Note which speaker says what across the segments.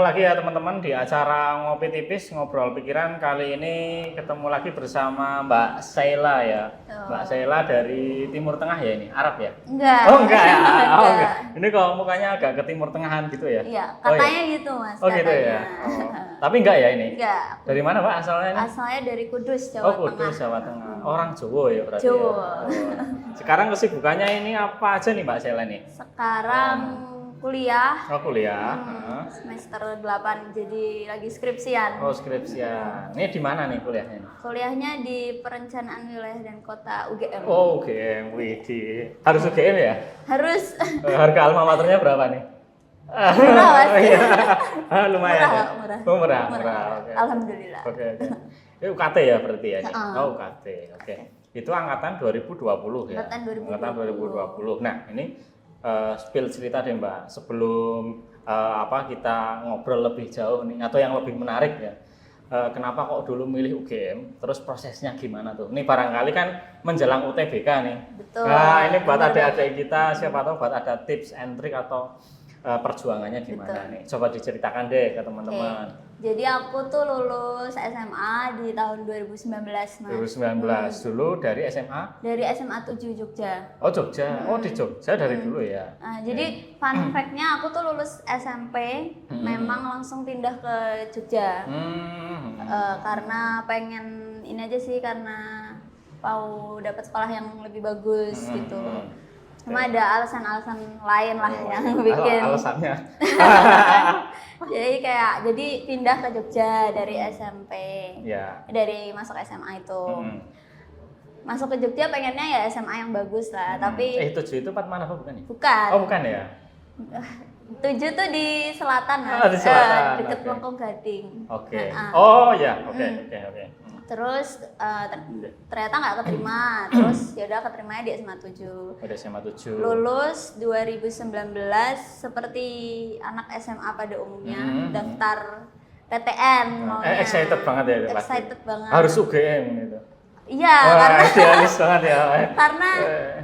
Speaker 1: lagi ya teman-teman di acara Ngopi Tipis Ngobrol Pikiran. Kali ini ketemu lagi bersama Mbak Sheila ya. Mbak Sheila dari Timur Tengah ya ini, Arab ya?
Speaker 2: Enggak.
Speaker 1: Oh enggak ya? Oh,
Speaker 2: Enggak.
Speaker 1: enggak. Ini kok mukanya agak ke Timur Tengahan gitu ya?
Speaker 2: Iya, katanya gitu Mas.
Speaker 1: Oh gitu ya? Oh. Tapi enggak ya ini?
Speaker 2: Enggak.
Speaker 1: Dari mana Mbak asalnya ini?
Speaker 2: Asalnya dari Kudus, Jawa
Speaker 1: Oh
Speaker 2: Tengah.
Speaker 1: Kudus, Jawa Tengah. Orang Jawa ya berarti
Speaker 2: Jawa.
Speaker 1: ya? Oh. Sekarang kesibukannya ini apa aja nih Mbak Sheila nih?
Speaker 2: Sekarang kuliah.
Speaker 1: Oh kuliah.
Speaker 2: Semester 8 jadi lagi skripsian.
Speaker 1: Oh skripsian. Ini di mana nih kuliahnya?
Speaker 2: Kuliahnya di Perencanaan Wilayah dan Kota UGM.
Speaker 1: Oh UGM, widih. Harus UGM ya?
Speaker 2: Harus
Speaker 1: Harga alma maternya berapa nih?
Speaker 2: murah Mas.
Speaker 1: Iya. Lumayan ya?
Speaker 2: Murah.
Speaker 1: Oh murah. Oke.
Speaker 2: Alhamdulillah.
Speaker 1: Oke. Ini UKT ya berarti ya? Ini? Oh UKT, oke. Itu angkatan 2020 ya?
Speaker 2: Angkatan 2020.
Speaker 1: Angkatan 2020. Nah ini spill cerita deh Mbak sebelum kita ngobrol lebih jauh nih atau yang lebih menarik ya. Kenapa kok dulu milih UGM? Terus prosesnya gimana tuh? Ini barangkali kan menjelang UTBK nih.
Speaker 2: Betul.
Speaker 1: Nah ini buat adik-adik kita siapa tahu buat ada tips and trick atau perjuangannya gimana nih? Coba diceritakan deh ke teman-teman.
Speaker 2: Jadi aku tuh lulus SMA di tahun 2019 Mas.
Speaker 1: 2019 dulu dari SMA?
Speaker 2: Dari SMA 7 Jogja.
Speaker 1: Oh Jogja, oh di Jogja dari dulu ya.
Speaker 2: Nah, jadi fun fact-nya aku tuh lulus SMP memang langsung pindah ke Jogja. Karena pengen ini aja sih, karena mau dapat sekolah yang lebih bagus gitu. Cuma ada alasan-alasan lain lah yang bikin.
Speaker 1: Alasannya.
Speaker 2: Jadi pindah ke Jogja dari SMP.
Speaker 1: Ya.
Speaker 2: Dari masuk SMA itu. Masuk ke Jogja pengennya ya SMA yang bagus lah, tapi
Speaker 1: 7 itu Pat mana bukan nih?
Speaker 2: bukan.
Speaker 1: Oh bukan ya?
Speaker 2: 7 tuh di selatan Mas.
Speaker 1: Oh, di selatan,
Speaker 2: Deket
Speaker 1: oke.
Speaker 2: Lengkong Gading.
Speaker 1: Oke. Oh ya, oke.
Speaker 2: Terus ternyata nggak keterima. Terus ya udah keterimanya di SMA 7.
Speaker 1: Udah SMA 7.
Speaker 2: Lulus 2019 seperti anak SMA pada umumnya, daftar PTN maunya.
Speaker 1: Excited banget ya pasti.
Speaker 2: Excited banget.
Speaker 1: Harus UGM gitu.
Speaker 2: Iya,
Speaker 1: Wah,
Speaker 2: karena
Speaker 1: idealis banget ya.
Speaker 2: karena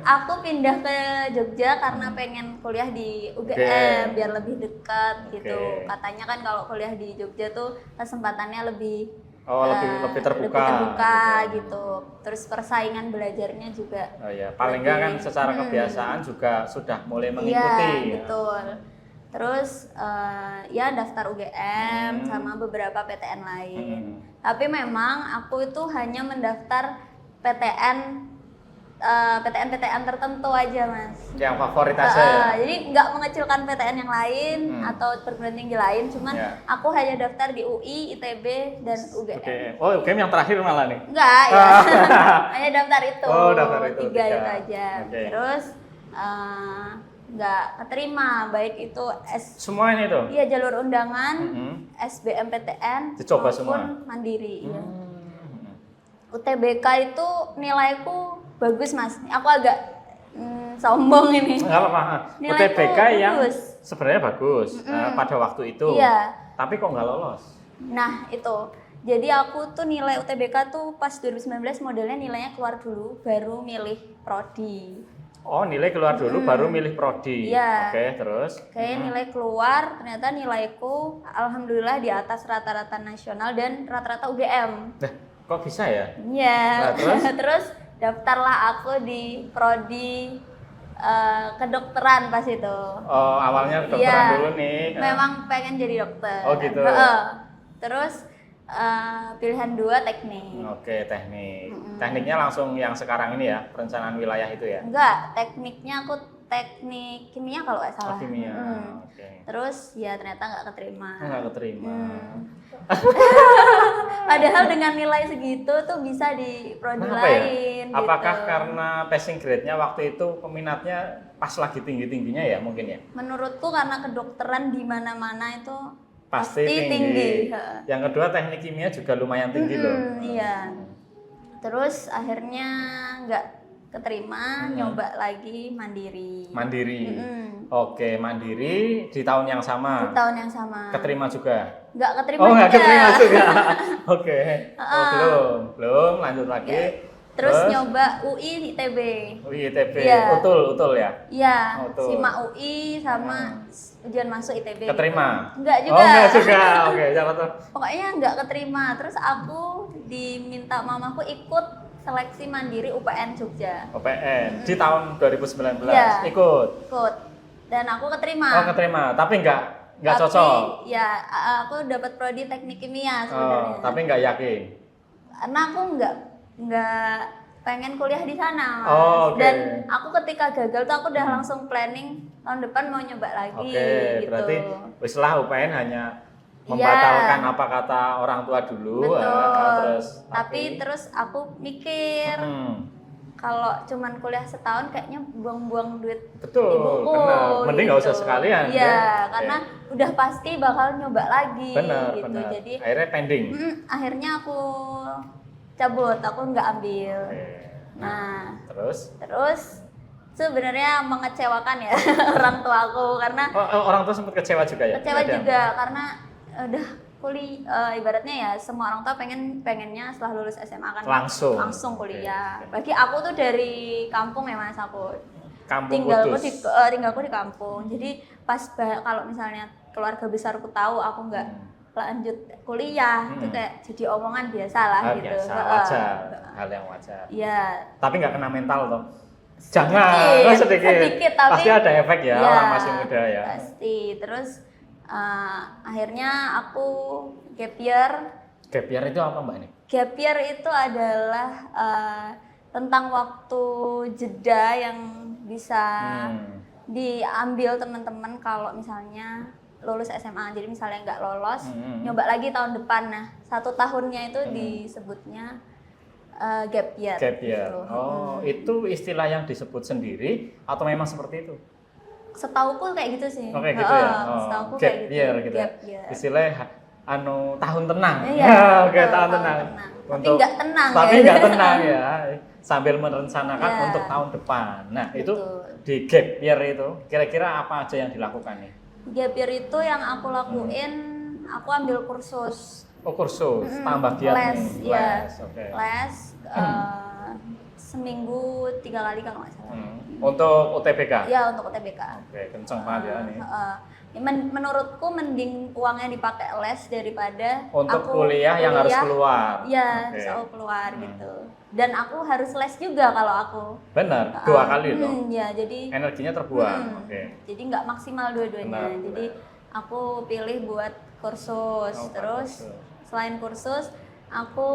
Speaker 2: aku pindah ke Jogja karena pengen kuliah di UGM biar lebih dekat gitu. Katanya kan kalau kuliah di Jogja tuh kesempatannya lebih
Speaker 1: lebih terbuka.
Speaker 2: gitu. Terus persaingan belajarnya juga.
Speaker 1: Oh iya, paling enggak kan secara kebiasaan juga sudah mulai mengikuti.
Speaker 2: Iya, betul. Terus ya daftar UGM sama beberapa PTN lain. Tapi memang aku itu hanya mendaftar PTN tertentu aja Mas.
Speaker 1: Yang favorit aja ya.
Speaker 2: Jadi nggak mengecilkan PTN yang lain atau perguruan tinggi lain, cuman aku hanya daftar di UI, ITB, dan UGM.
Speaker 1: Oh UGM yang terakhir malah nih?
Speaker 2: Enggak ya, hanya daftar itu.
Speaker 1: Oh daftar itu.
Speaker 2: Tiga itu aja.
Speaker 1: Terus?
Speaker 2: Nggak keterima, baik itu
Speaker 1: Semua ini tuh?
Speaker 2: Iya, jalur undangan, SBMPTN,
Speaker 1: dicoba
Speaker 2: maupun
Speaker 1: semua?
Speaker 2: mandiri. Iya. UTBK itu nilaiku bagus Mas. Aku agak sombong ini.
Speaker 1: Nggak apa-apa.
Speaker 2: Nilaiku
Speaker 1: UTBK yang
Speaker 2: bagus.
Speaker 1: sebenarnya bagus pada waktu itu.
Speaker 2: Iya.
Speaker 1: Tapi kok nggak lolos?
Speaker 2: Nah itu. Jadi aku tuh nilai UTBK tuh pas 2019 modelnya nilainya keluar dulu, baru milih prodi.
Speaker 1: Oh nilai keluar dulu baru milih prodi.
Speaker 2: Iya.
Speaker 1: Oke terus?
Speaker 2: Kayak nilai keluar, ternyata nilaiku alhamdulillah di atas rata-rata nasional dan rata-rata UGM.
Speaker 1: Nah kok bisa ya?
Speaker 2: Iya.
Speaker 1: Nah, terus?
Speaker 2: Terus daftarlah aku di prodi kedokteran pas itu.
Speaker 1: Oh awalnya kedokteran dulu nih.
Speaker 2: Memang pengen jadi dokter.
Speaker 1: Oh gitu.
Speaker 2: Terus pilihan 2 teknik.
Speaker 1: Oke teknik. Tekniknya langsung yang sekarang ini ya, perencanaan wilayah itu ya?
Speaker 2: Enggak, tekniknya aku teknik kimia kalau nggak salah.
Speaker 1: Oh, kimia. Oke.
Speaker 2: Terus ya ternyata nggak keterima.
Speaker 1: Nggak keterima.
Speaker 2: Padahal dengan nilai segitu tuh bisa di prodi lain.
Speaker 1: Ya? Apakah
Speaker 2: gitu.
Speaker 1: karena passing grade-nya waktu itu peminatnya pas lagi tinggi-tingginya ya mungkin ya?
Speaker 2: Menurutku karena kedokteran di mana-mana itu
Speaker 1: pasti tinggi. Yang kedua teknik kimia juga lumayan tinggi loh.
Speaker 2: Iya. Terus akhirnya nggak keterima, nyoba lagi mandiri.
Speaker 1: Mandiri. Oke, mandiri di tahun yang sama.
Speaker 2: Di tahun yang sama.
Speaker 1: Keterima juga?
Speaker 2: Nggak keterima
Speaker 1: Oh,
Speaker 2: juga.
Speaker 1: nggak keterima juga. Oke. Oh, belum lanjut lagi.
Speaker 2: Terus nyoba UI ITB.
Speaker 1: UI ITB,
Speaker 2: Iya.
Speaker 1: utul ya?
Speaker 2: Iya,
Speaker 1: Utul.
Speaker 2: simak UI sama ujian masuk ITB.
Speaker 1: Keterima?
Speaker 2: Enggak juga.
Speaker 1: Oh enggak juga, oke siapa tuh?
Speaker 2: Pokoknya enggak keterima. Terus aku diminta mamaku ikut seleksi mandiri UPN Jogja.
Speaker 1: UPN, di tahun 2019,
Speaker 2: Iya.
Speaker 1: ikut?
Speaker 2: Ikut. Dan aku keterima.
Speaker 1: Oh keterima, tapi enggak
Speaker 2: Tapi,
Speaker 1: cocok?
Speaker 2: ya aku dapat prodi teknik kimia sebenarnya.
Speaker 1: Tapi enggak yakin?
Speaker 2: Karena aku nggak pengen kuliah di sana, Mas.
Speaker 1: Oh, oke.
Speaker 2: Dan aku ketika gagal tuh aku udah langsung planning tahun depan mau nyoba lagi
Speaker 1: Oke,
Speaker 2: gitu.
Speaker 1: berarti wis lah UPN hanya membatalkan apa kata orang tua dulu.
Speaker 2: Betul.
Speaker 1: Terus
Speaker 2: Terus aku mikir kalau cuman kuliah setahun kayaknya buang-buang duit
Speaker 1: betul,
Speaker 2: ibuku.
Speaker 1: benar. Mending nggak usah
Speaker 2: gitu.
Speaker 1: sekalian.
Speaker 2: Iya,
Speaker 1: ya.
Speaker 2: karena udah pasti bakal nyoba lagi
Speaker 1: Benar,
Speaker 2: gitu.
Speaker 1: benar.
Speaker 2: Jadi
Speaker 1: Akhirnya pending.
Speaker 2: akhirnya aku cabut, aku nggak ambil.
Speaker 1: Oke.
Speaker 2: Nah,
Speaker 1: Terus
Speaker 2: sebenarnya mengecewakan ya orang tua aku karena
Speaker 1: orang tua sempat kecewa juga ya?
Speaker 2: kecewa juga karena udah ibaratnya ya semua orang tua pengennya setelah lulus SMA kan langsung kuliah.
Speaker 1: Oke.
Speaker 2: Bagi aku tuh dari kampung ya Mas, aku
Speaker 1: Kampung
Speaker 2: tinggalku di kampung. Jadi pas kalau misalnya keluarga besarku tahu aku nggak lanjut kuliah itu kayak jadi omongan biasa lah gitu.
Speaker 1: Biasa, wajar, hal yang wajar.
Speaker 2: Iya.
Speaker 1: Tapi nggak kena mental toh? Jangan, sedikit.
Speaker 2: Tapi
Speaker 1: pasti ada efek ya, orang masih muda ya.
Speaker 2: Pasti. Terus akhirnya aku gap year.
Speaker 1: Gap year itu apa Mbak ini?
Speaker 2: Gap year itu adalah tentang waktu jeda yang bisa diambil teman-teman kalau misalnya lulus SMA. Jadi misalnya nggak lolos, nyoba lagi tahun depan. Nah, 1 tahunnya itu disebutnya gap year.
Speaker 1: Gap year.
Speaker 2: Gitu.
Speaker 1: Itu istilah yang disebut sendiri atau memang seperti itu?
Speaker 2: Setauku kayak gitu sih.
Speaker 1: Oke, gitu ya.
Speaker 2: Setauku
Speaker 1: gap
Speaker 2: kayak gitu.
Speaker 1: year gitu.
Speaker 2: Gap year.
Speaker 1: Istilahnya tahun tenang.
Speaker 2: Iya,
Speaker 1: Oke, tahun tenang.
Speaker 2: Tapi nggak tenang.
Speaker 1: Tapi
Speaker 2: ya.
Speaker 1: nggak tenang ya. Sambil merencanakan
Speaker 2: Iya.
Speaker 1: untuk tahun depan. Nah, itu
Speaker 2: Betul.
Speaker 1: di gap year itu kira-kira apa aja yang dilakukan nih?
Speaker 2: Gap year itu yang aku lakuin, aku ambil kursus.
Speaker 1: Oh, kursus, tambah giat
Speaker 2: Les,
Speaker 1: nih.
Speaker 2: ya.
Speaker 1: Oke.
Speaker 2: Les seminggu 3 kali kalau nggak salah.
Speaker 1: Untuk UTBK?
Speaker 2: Ya, untuk UTBK.
Speaker 1: Oke, kenceng banget ya nih.
Speaker 2: Menurutku mending uangnya dipakai les daripada
Speaker 1: Untuk
Speaker 2: aku
Speaker 1: kuliah yang harus keluar.
Speaker 2: Iya,
Speaker 1: Oke.
Speaker 2: selalu keluar gitu. Dan aku harus les juga kalau aku.
Speaker 1: Benar, 2 kali itu.
Speaker 2: Ya, jadi
Speaker 1: Energinya terbuang. Oke.
Speaker 2: jadi nggak maksimal dua-duanya.
Speaker 1: Benar,
Speaker 2: Jadi aku pilih buat kursus. Terus selain kursus, aku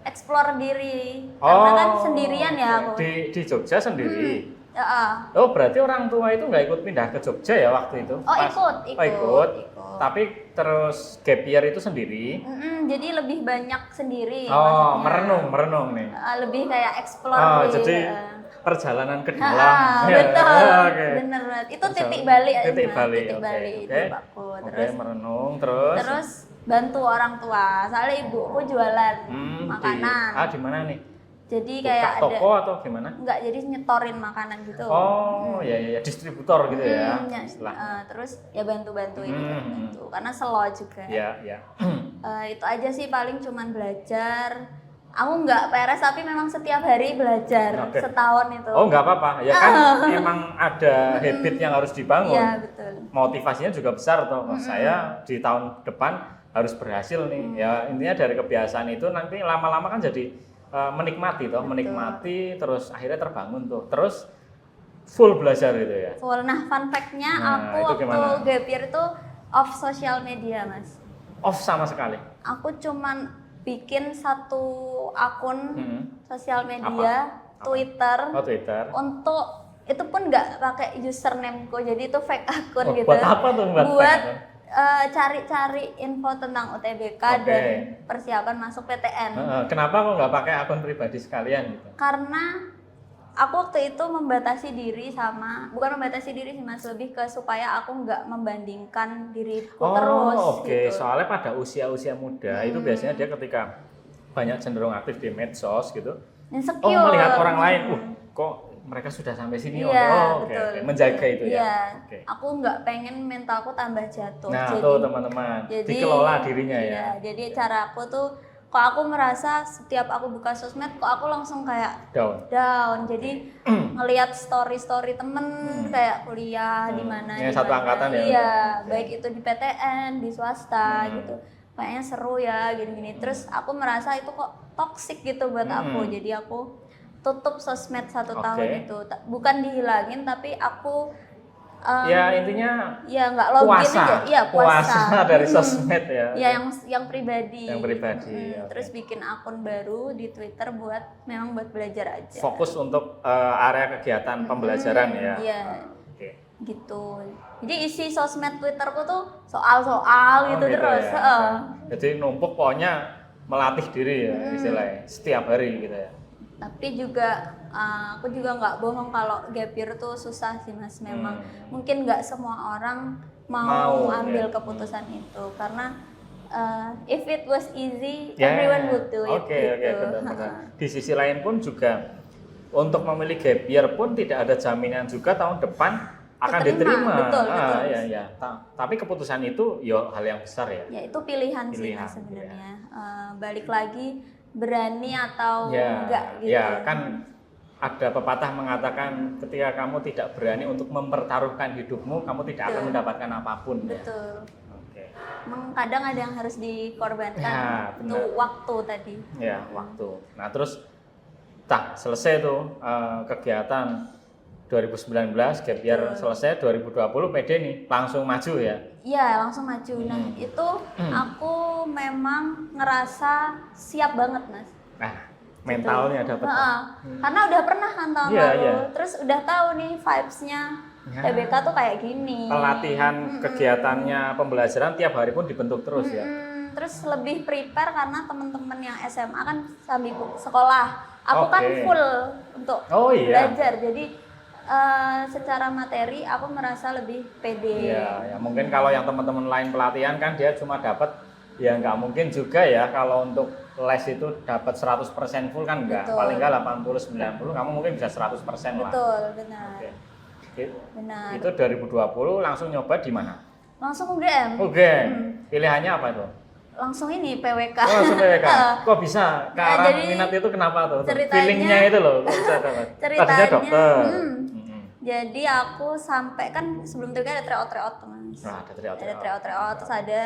Speaker 2: explore diri. Karena kan sendirian ya aku.
Speaker 1: Di Jogja sendiri.
Speaker 2: Ya,
Speaker 1: Oh, berarti orang tua itu nggak ikut pindah ke Jogja ya waktu itu?
Speaker 2: Oh, ikut.
Speaker 1: Tapi terus gap year itu sendiri.
Speaker 2: Jadi lebih banyak sendiri.
Speaker 1: Oh,
Speaker 2: maksudnya.
Speaker 1: merenung nih.
Speaker 2: Lebih kayak explore.
Speaker 1: Oh, jadi perjalanan ke dalam.
Speaker 2: Betul.
Speaker 1: Oke.
Speaker 2: Bener banget. Itu titik balik.
Speaker 1: Titik balik.
Speaker 2: Titik balik
Speaker 1: Oke.
Speaker 2: itu aku.
Speaker 1: Oke, merenung terus.
Speaker 2: Terus bantu orang tua. Soalnya ibuku jualan makanan.
Speaker 1: Di mana nih?
Speaker 2: Jadi kayak
Speaker 1: toko atau gimana?
Speaker 2: Enggak, jadi nyetorin makanan gitu.
Speaker 1: Oh, ya, distributor gitu ya.
Speaker 2: Terus ya bantu-bantuin gitu. Karena selo juga.
Speaker 1: Iya.
Speaker 2: Itu aja sih, paling cuman belajar. Aku nggak PRS tapi memang setiap hari belajar setahun itu.
Speaker 1: Oh, nggak apa-apa. Ya kan emang ada habit yang harus dibangun.
Speaker 2: Iya, betul.
Speaker 1: Motivasinya juga besar toh. Saya di tahun depan harus berhasil nih. Ya intinya dari kebiasaan itu nanti lama-lama kan jadi menikmati toh, menikmati terus akhirnya terbangun tuh. Terus full belajar itu ya.
Speaker 2: Full. Nah, fun fact-nya aku waktu gap year itu off social media, Mas.
Speaker 1: Off sama sekali.
Speaker 2: Aku cuman bikin 1 akun sosial media, Twitter.
Speaker 1: Oh, Twitter.
Speaker 2: Untuk itu pun nggak pakai username-ku, jadi itu fake akun gitu.
Speaker 1: Buat apa tuh
Speaker 2: buat cari-cari info tentang UTBK dan persiapan masuk PTN.
Speaker 1: Kenapa kok nggak pakai akun pribadi sekalian gitu?
Speaker 2: Karena aku waktu itu membatasi diri bukan membatasi diri sih Mas, lebih ke supaya aku nggak membandingkan diriku terus.
Speaker 1: Oke.
Speaker 2: Gitu.
Speaker 1: Soalnya pada usia-usia muda itu biasanya dia ketika banyak cenderung aktif di medsos gitu.
Speaker 2: Insecure.
Speaker 1: Melihat orang lain, kok mereka sudah sampai sini.
Speaker 2: Betul.
Speaker 1: Menjaga itu ya.
Speaker 2: Aku nggak pengen mentalku tambah jatuh.
Speaker 1: Nah,
Speaker 2: jadi,
Speaker 1: tuh teman-teman, dikelola dirinya ya.
Speaker 2: Jadi cara aku tuh kok aku merasa setiap aku buka sosmed kok aku langsung kayak down. Jadi ngelihat story temen kayak kuliah di mana
Speaker 1: Yang satu angkatan ya.
Speaker 2: Iya, baik itu di PTN, di swasta gitu. Kayaknya seru ya gini-gini. Terus aku merasa itu kok toxic gitu buat aku. Jadi aku tutup sosmed 1 tahun itu. Bukan dihilangin tapi aku
Speaker 1: ya intinya
Speaker 2: ya nggak login aja, iya
Speaker 1: puasa dari sosmed ya.
Speaker 2: Ya yang pribadi.
Speaker 1: Yang pribadi.
Speaker 2: Terus bikin akun baru di Twitter buat belajar aja.
Speaker 1: Fokus untuk area kegiatan pembelajaran ya.
Speaker 2: Iya. Gitu. Jadi isi sosmed Twitterku tuh soal-soal gitu terus.
Speaker 1: Ya. Jadi numpuk pokoknya melatih diri ya istilahnya setiap hari gitu ya.
Speaker 2: Tapi juga aku juga nggak bohong kalau gap year tuh susah sih Mas. Memang mungkin nggak semua orang mau ambil keputusan itu karena if it was easy everyone would do it.
Speaker 1: Oke, benar. Di sisi lain pun juga untuk memilih gap year pun tidak ada jaminan juga tahun depan akan diterima.
Speaker 2: Betul.
Speaker 1: Ya. Tapi keputusan itu ya hal yang besar ya.
Speaker 2: Ya itu pilihan sih Mas sebenarnya. Balik lagi berani atau enggak gitu.
Speaker 1: Ya kan ada pepatah mengatakan ketika kamu tidak berani untuk mempertaruhkan hidupmu, kamu tidak akan mendapatkan apapun.
Speaker 2: Betul. Memang kadang ada yang harus dikorbankan. Itu waktu tadi.
Speaker 1: Ya, waktu. Nah terus selesai tuh kegiatan 2019 gap year selesai, 2020 PD nih langsung maju ya?
Speaker 2: Iya langsung maju. Nah itu aku memang ngerasa siap banget Mas.
Speaker 1: Nah mentalnya dapat.
Speaker 2: Karena udah pernah kan tahun lalu, terus udah tahu nih vibes-nya TBK tuh kayak gini.
Speaker 1: Pelatihan kegiatannya pembelajaran tiap hari pun dibentuk terus ya?
Speaker 2: Terus lebih prepare karena teman-teman yang SMA kan sambil sekolah. Aku kan full untuk belajar, jadi secara materi aku merasa lebih pede.
Speaker 1: Ya mungkin kalau yang teman-teman lain pelatihan kan dia cuma dapat ya nggak mungkin juga ya kalau untuk les itu dapat 100% full kan enggak. Paling enggak 80-90 kamu mungkin bisa 100% lah.
Speaker 2: Betul, benar.
Speaker 1: Benar. Itu 2020 langsung nyoba di mana?
Speaker 2: Langsung UGM.
Speaker 1: Pilihannya apa itu?
Speaker 2: Langsung ini PWK.
Speaker 1: Oh, langsung PWK. Kok bisa? Ke arah minat itu kenapa tuh? Feelingnya itu loh, kok bisa dapat? Tadinya dokter.
Speaker 2: Jadi aku sampai kan sebelum itu kan ada tryout Mas.
Speaker 1: Nah,
Speaker 2: ada tryout terus ada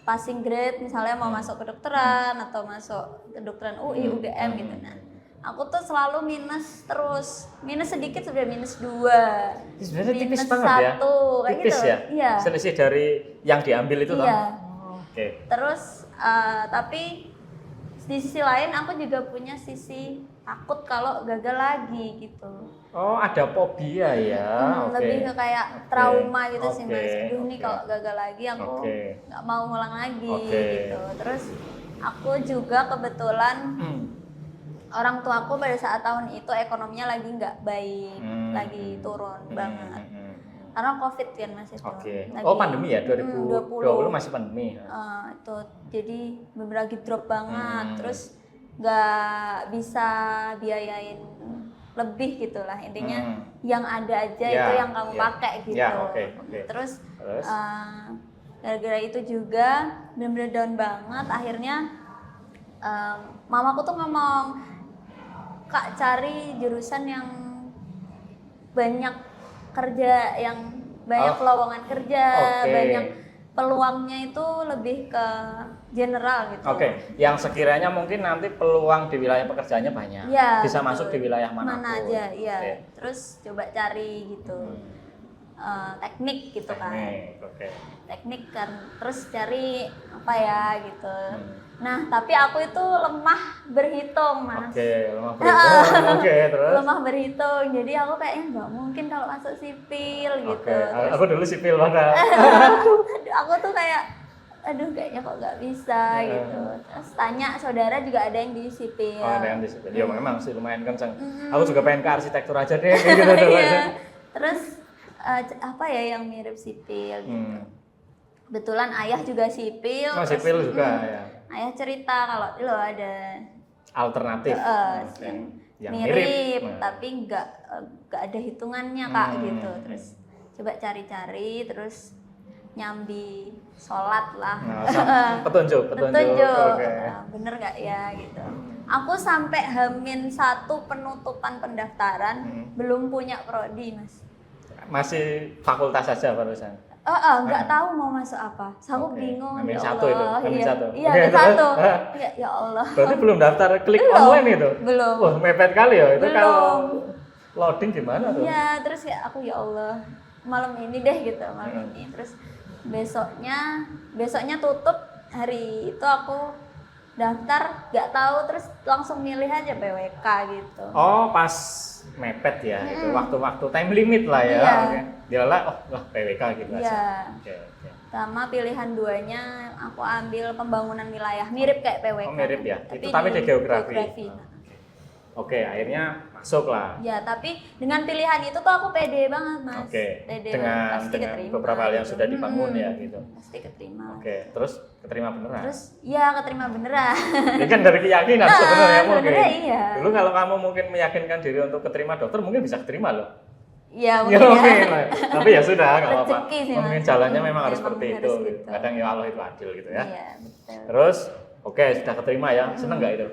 Speaker 2: passing grade misalnya mau masuk kedokteran atau masuk kedokteran UI, UGM gitu. Nah, aku tuh selalu minus terus. Minus sedikit sudah minus 2.
Speaker 1: Sebenarnya tipis banget
Speaker 2: 1, kayak
Speaker 1: tipis
Speaker 2: gitu.
Speaker 1: Ya?
Speaker 2: Iya.
Speaker 1: Selisih dari yang diambil itu
Speaker 2: iya. Terus tapi di sisi lain aku juga punya sisi takut kalau gagal lagi gitu.
Speaker 1: Oh, ada fobia ya.
Speaker 2: Lebih ke kayak trauma gitu sih Mas. Aduh nih kalau gagal lagi aku nggak mau ngulang lagi gitu. Terus aku juga kebetulan orang tuaku pada saat tahun itu ekonominya lagi nggak baik, lagi turun banget. Karena COVID kan Mas itu.
Speaker 1: Pandemi ya 2020 masih pandemi.
Speaker 2: Itu jadi bener-bener lagi drop banget. Terus nggak bisa biayain lebih gitulah intinya yang ada aja itu yang kamu pakai gitu. Terus gara-gara itu juga bener-bener down banget. Akhirnya mamaku tuh ngomong, Kak cari jurusan yang banyak kerja, yang banyak lowongan kerja, banyak peluangnya itu lebih ke general gitu.
Speaker 1: Yang sekiranya mungkin nanti peluang di wilayah pekerjaannya banyak, bisa masuk di wilayah mana
Speaker 2: aja, Terus coba cari gitu, teknik gitu kan. Teknik kan, terus cari apa ya gitu. Nah, tapi aku itu lemah berhitung, Mas.
Speaker 1: Lemah berhitung. Terus?
Speaker 2: Lemah berhitung. Jadi aku kayaknya nggak mungkin kalau masuk sipil gitu.
Speaker 1: Terus, aku dulu sipil mana?
Speaker 2: Aku tuh kayak, aduh kayaknya kok nggak bisa gitu. Terus tanya saudara juga ada yang di sipil.
Speaker 1: Ada yang di sipil. Ya memang sih lumayan kenceng. Aku juga pengen ke arsitektur aja deh. Gitu.
Speaker 2: Terus apa ya yang mirip sipil gitu. Kebetulan ayah juga sipil.
Speaker 1: Sipil juga ya.
Speaker 2: Ayah cerita kalau lo ada
Speaker 1: alternatif
Speaker 2: yang mirip tapi nggak ada hitungannya Kak gitu. Terus coba cari-cari, terus nyambi sholat lah.
Speaker 1: Nah, petunjuk. Oke.
Speaker 2: Nah, bener nggak ya gitu. Aku sampai H-1 penutupan pendaftaran belum punya prodi, Mas.
Speaker 1: Masih fakultas saja barusan.
Speaker 2: Nggak tahu mau masuk apa. Aku bingung.
Speaker 1: H-1
Speaker 2: ya
Speaker 1: itu,
Speaker 2: Allah.
Speaker 1: H-1.
Speaker 2: Iya, H-1. Ya Allah.
Speaker 1: Berarti belum daftar klik
Speaker 2: Belum.
Speaker 1: online itu?
Speaker 2: Belum.
Speaker 1: Wah, mepet kali ya. Itu
Speaker 2: Belum.
Speaker 1: kalau loading gimana tuh?
Speaker 2: Iya, terus ya aku ya Allah, malam ini deh gitu, malam ini. Terus besoknya tutup, hari itu aku daftar, nggak tahu, terus langsung milih aja PWK gitu.
Speaker 1: Oh, pas mepet ya, itu waktu-waktu time limit lah ya.
Speaker 2: Iya.
Speaker 1: Oke. Dialah, PWK gitu
Speaker 2: Iya.
Speaker 1: aja. Oke.
Speaker 2: Sama pilihan 2-nya aku ambil pembangunan wilayah, mirip kayak PWK.
Speaker 1: Oh, mirip ya.
Speaker 2: Tapi
Speaker 1: Itu tapi di geografi.
Speaker 2: Nah.
Speaker 1: Oke, akhirnya masuk lah.
Speaker 2: Ya, tapi dengan pilihan itu tuh aku pede banget, Mas.
Speaker 1: Oke.
Speaker 2: Pede
Speaker 1: Dengan
Speaker 2: keterima,
Speaker 1: beberapa hal yang
Speaker 2: gitu.
Speaker 1: sudah dibangun ya gitu.
Speaker 2: Pasti keterima.
Speaker 1: Oke, terus keterima beneran.
Speaker 2: Terus ya keterima beneran.
Speaker 1: Ini kan dari keyakinan sebenarnya mungkin.
Speaker 2: Sebenarnya iya.
Speaker 1: Dulu kalau kamu mungkin meyakinkan diri untuk keterima dokter, mungkin bisa keterima loh.
Speaker 2: Ya
Speaker 1: Ya,
Speaker 2: mungkin ya.
Speaker 1: lah. Tapi ya sudah, nggak apa-apa.
Speaker 2: Rezeki sih, Mas.
Speaker 1: Mungkin jalannya memang harus
Speaker 2: Memang
Speaker 1: seperti
Speaker 2: harus
Speaker 1: itu.
Speaker 2: gitu.
Speaker 1: Kadang ya Allah itu adil gitu ya.
Speaker 2: Iya, betul.
Speaker 1: Terus, oke, sudah keterima ya. Seneng nggak itu?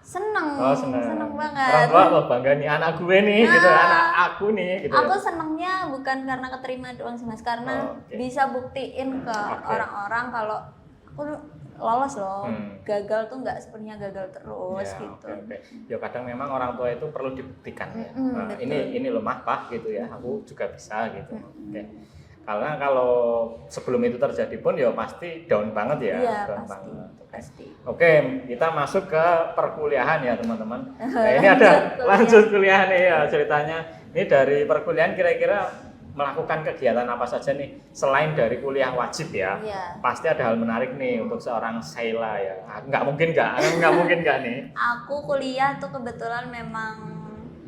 Speaker 2: Seneng.
Speaker 1: Oh, seneng.
Speaker 2: Seneng banget.
Speaker 1: Orang tua wah, bangga nih anak gue nih, gitu, anak aku nih, gitu.
Speaker 2: Aku
Speaker 1: Ya.
Speaker 2: senengnya bukan karena keterima doang sih, Mas, karena
Speaker 1: Oke.
Speaker 2: bisa buktiin ke orang-orang kalau aku lolos loh. Gagal tuh nggak sepenuhnya gagal terus
Speaker 1: Ya,
Speaker 2: gitu.
Speaker 1: oke. Ya kadang memang orang tua itu perlu dibuktikan ya. Nah,
Speaker 2: betul.
Speaker 1: ini lemah pak gitu ya. Aku juga bisa gitu. Oke. Karena kalau sebelum itu terjadi pun ya pasti down banget ya.
Speaker 2: Iya,
Speaker 1: Down
Speaker 2: pasti.
Speaker 1: banget. Oke.
Speaker 2: Pasti.
Speaker 1: Oke, kita masuk ke perkuliahan ya teman-teman. Nah, ini ada lanjut kuliah nih ya ceritanya. Ini dari perkuliahan kira-kira melakukan kegiatan apa saja nih selain dari kuliah wajib ya.
Speaker 2: Iya.
Speaker 1: Pasti ada hal menarik nih untuk seorang Sheila ya. Nggak mungkin nggak nih.
Speaker 2: Aku kuliah tuh kebetulan memang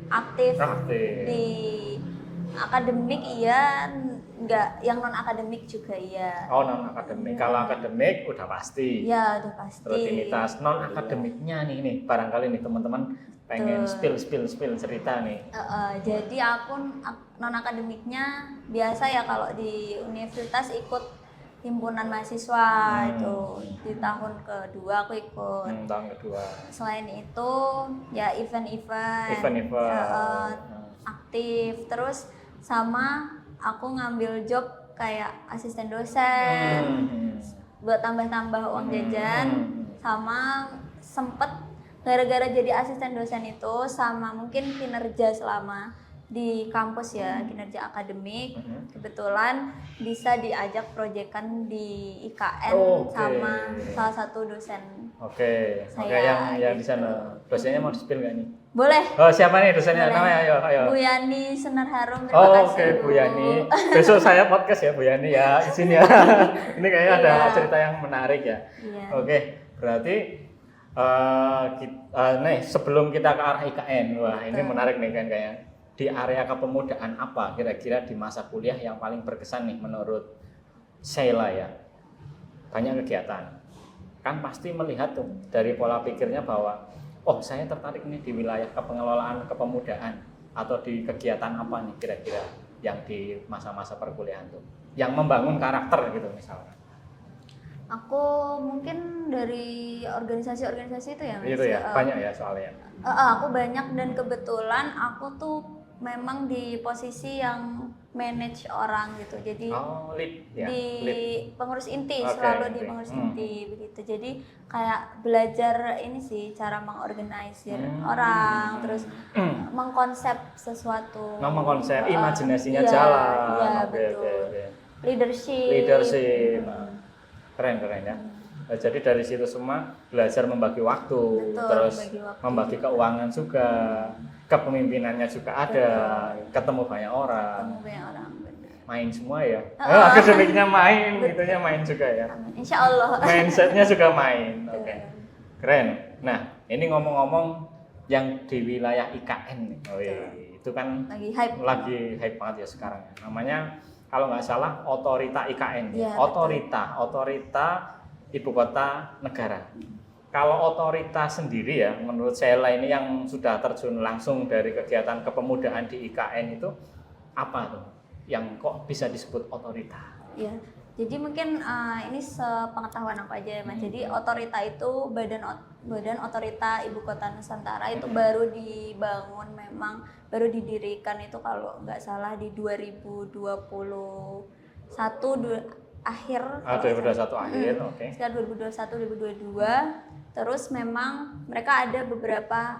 Speaker 2: aktif di akademik, iya, nggak yang non akademik juga iya.
Speaker 1: Oh, non akademik. Kalau akademik udah pasti.
Speaker 2: Ya udah pasti.
Speaker 1: Rutinitas non akademiknya nih barangkali nih teman-teman pengen spill cerita nih.
Speaker 2: Jadi aku non akademiknya biasa ya, kalau di universitas ikut himpunan mahasiswa itu di tahun kedua aku ikut.
Speaker 1: Tahun kedua.
Speaker 2: Selain itu ya event-event. Aktif, terus sama aku ngambil job kayak asisten dosen buat tambah-tambah uang jajan, sama sempet gara-gara jadi asisten dosen itu sama mungkin kinerja selama di kampus ya, kinerja akademik, kebetulan bisa diajak proyekan di IKN sama salah satu dosen.
Speaker 1: Oke, yang di sana. Dosennya mau di-spill nggak nih?
Speaker 2: Boleh.
Speaker 1: Oh, siapa nih dosennya? Namanya ayo.
Speaker 2: Bu Yani Senar Harum, terima kasih.
Speaker 1: Oke, Bu Yani. Besok saya podcast ya Bu Yani ya di sini ya. Ini kayaknya ada cerita yang menarik ya.
Speaker 2: Iya.
Speaker 1: Oke, berarti nih sebelum kita ke arah IKN, wah ini menarik nih kan kayaknya. Di area kepemudaan apa kira-kira di masa kuliah yang paling berkesan nih menurut Sheila ya? Banyak kegiatan. Kan pasti melihat tuh dari pola pikirnya bahwa saya tertarik nih di wilayah kepengelolaan kepemudaan atau di kegiatan apa nih kira-kira yang di masa-masa perkuliahan tuh yang membangun karakter gitu misalnya.
Speaker 2: Aku mungkin dari organisasi-organisasi itu ya, Mas.
Speaker 1: Itu ya, banyak ya soalnya.
Speaker 2: Aku banyak, dan kebetulan aku tuh memang di posisi yang manage orang gitu. Jadi pengurus inti, selalu di pengurus inti begitu. Jadi kayak belajar ini sih cara mengorganisir orang, terus mengkonsep sesuatu.
Speaker 1: Mengkonsep imajinasinya jalan.
Speaker 2: Iya, betul. Leadership.
Speaker 1: Keren ya. Jadi dari situ semua belajar membagi waktu, terus membagi keuangan juga, kepemimpinannya juga ada, ketemu banyak orang.
Speaker 2: Benar.
Speaker 1: Main semua ya. Akademiknya main, itunya main juga ya.
Speaker 2: Insya Allah.
Speaker 1: Mindsetnya juga main. Oke. Keren. Nah, ini ngomong-ngomong yang di wilayah IKN nih. Itu kan lagi hype banget ya sekarang. Namanya kalau nggak salah Otorita IKN.
Speaker 2: Ya,
Speaker 1: Otorita Ibu Kota Negara. Kalau otorita sendiri ya, menurut Sheila ini yang sudah terjun langsung dari kegiatan kepemudaan di IKN itu apa tuh? Yang kok bisa disebut otorita?
Speaker 2: Ya, Jadi mungkin ini sepengetahuan aku aja ya Mas. Jadi otorita itu badan otorita Ibu Kota Nusantara itu baru dibangun, memang baru didirikan itu kalau nggak salah di 2021 akhir.
Speaker 1: 2021 akhir, oke.
Speaker 2: Sekitar 2021-2022. Terus memang mereka ada beberapa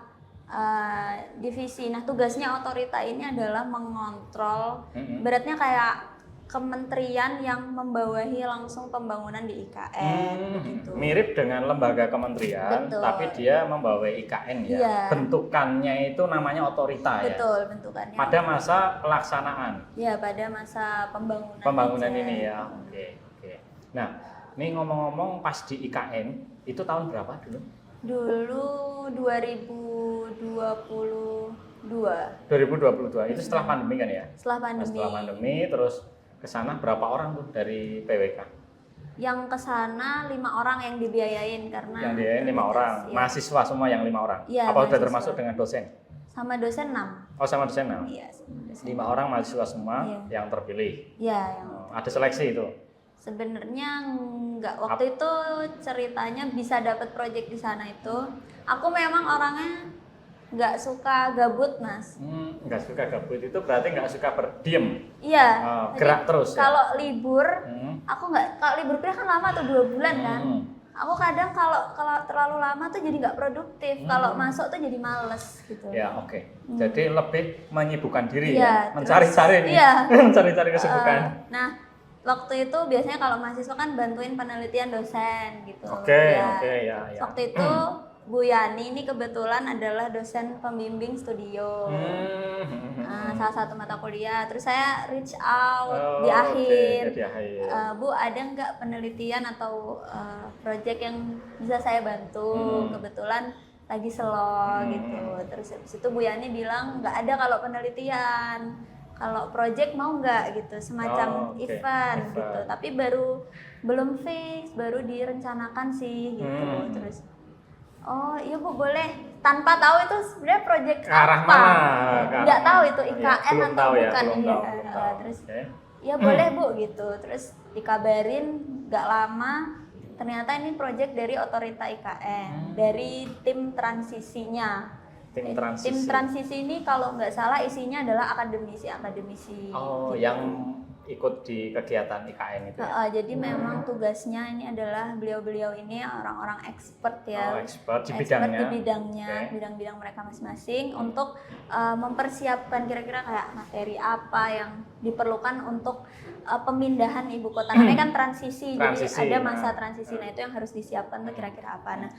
Speaker 2: divisi. Nah, tugasnya otorita ini adalah mengontrol, beratnya kayak kementerian yang membawahi langsung pembangunan di IKN gitu.
Speaker 1: Mirip dengan lembaga kementerian,
Speaker 2: Betul.
Speaker 1: tapi dia membawahi IKN ya.
Speaker 2: Iya.
Speaker 1: Bentukannya itu namanya otorita ya.
Speaker 2: Betul, bentukannya.
Speaker 1: Pada masa pelaksanaan.
Speaker 2: Ya, pada masa pembangunan.
Speaker 1: Pembangunan
Speaker 2: aja.
Speaker 1: ini ya. Oke. Nah, ini ngomong-ngomong pas di IKN itu tahun berapa dulu?
Speaker 2: Dulu 2022.
Speaker 1: 2022. Itu setelah pandemi kan ya?
Speaker 2: Setelah pandemi.
Speaker 1: Setelah pandemi terus ke sana berapa orang tuh dari PWK?
Speaker 2: Yang ke sana 5 orang yang dibiayain karena
Speaker 1: Yang dia 5 orang,
Speaker 2: ya.
Speaker 1: mahasiswa semua yang 5 orang.
Speaker 2: Iya,
Speaker 1: Apa sudah
Speaker 2: mahasiswa.
Speaker 1: termasuk dengan dosen?
Speaker 2: Sama dosen 6.
Speaker 1: Oh, sama dosen 6.
Speaker 2: Iya, sama dosen.
Speaker 1: 5 orang mahasiswa semua
Speaker 2: Iya.
Speaker 1: yang terpilih.
Speaker 2: Iya, yang
Speaker 1: Ada seleksi itu.
Speaker 2: sebenarnya enggak. Waktu itu ceritanya bisa dapat proyek di sana itu. Aku memang orangnya nggak suka gabut, Mas.
Speaker 1: Nggak suka gabut itu berarti nggak suka berdiem.
Speaker 2: Iya.
Speaker 1: Oh,
Speaker 2: jadi
Speaker 1: gerak terus ya?
Speaker 2: Kalau libur,
Speaker 1: Hmm.
Speaker 2: aku nggak. Kalau libur kuliah kan lama tuh 2 bulan kan. Aku kadang kalau terlalu lama tuh jadi nggak produktif. Kalau masuk tuh jadi males gitu.
Speaker 1: Ya, oke. Jadi lebih menyibukkan diri
Speaker 2: Iya,
Speaker 1: ya, mencari-cari nih,
Speaker 2: iya.
Speaker 1: mencari-cari kesibukan.
Speaker 2: Nah, waktu itu biasanya kalau mahasiswa kan bantuin penelitian dosen gitu.
Speaker 1: Oke,
Speaker 2: Ya.
Speaker 1: ya.
Speaker 2: Waktu itu Bu Yani ini kebetulan adalah dosen pembimbing studio. Salah satu mata kuliah. Terus saya reach out di akhir.
Speaker 1: Di akhir.
Speaker 2: Bu, ada nggak penelitian atau project yang bisa saya bantu? Kebetulan lagi slow gitu. Terus habis itu Bu Yani bilang nggak ada kalau penelitian. Kalau project mau nggak gitu, semacam event gitu. Tapi belum fix, baru direncanakan sih gitu. Terus oh iya Bu, boleh. Tanpa tahu itu sebenarnya project
Speaker 1: Arah
Speaker 2: apa.
Speaker 1: mana?
Speaker 2: Nggak tahu itu IKN
Speaker 1: Belum
Speaker 2: atau
Speaker 1: tahu ya,
Speaker 2: bukan.
Speaker 1: belum
Speaker 2: Iya.
Speaker 1: tahu.
Speaker 2: Terus
Speaker 1: Oke.
Speaker 2: ya boleh Bu gitu. Terus dikabarin nggak lama ternyata ini project dari otorita IKN, dari tim transisinya.
Speaker 1: Tim transisi.
Speaker 2: Tim transisi ini kalau nggak salah isinya adalah akademisi.
Speaker 1: Oh,
Speaker 2: gitu.
Speaker 1: yang ikut di kegiatan IKN itu ya?
Speaker 2: Jadi memang tugasnya ini adalah beliau-beliau ini orang-orang expert ya.
Speaker 1: Oh, expert di
Speaker 2: Expert
Speaker 1: bidangnya.
Speaker 2: di bidangnya,
Speaker 1: Oke.
Speaker 2: bidang-bidang mereka masing-masing untuk mempersiapkan kira-kira kayak materi apa yang diperlukan untuk pemindahan ibu kota. Namanya kan transisi, jadi ada masa transisi. Nah, itu yang harus disiapkan tuh kira-kira apa. Nah,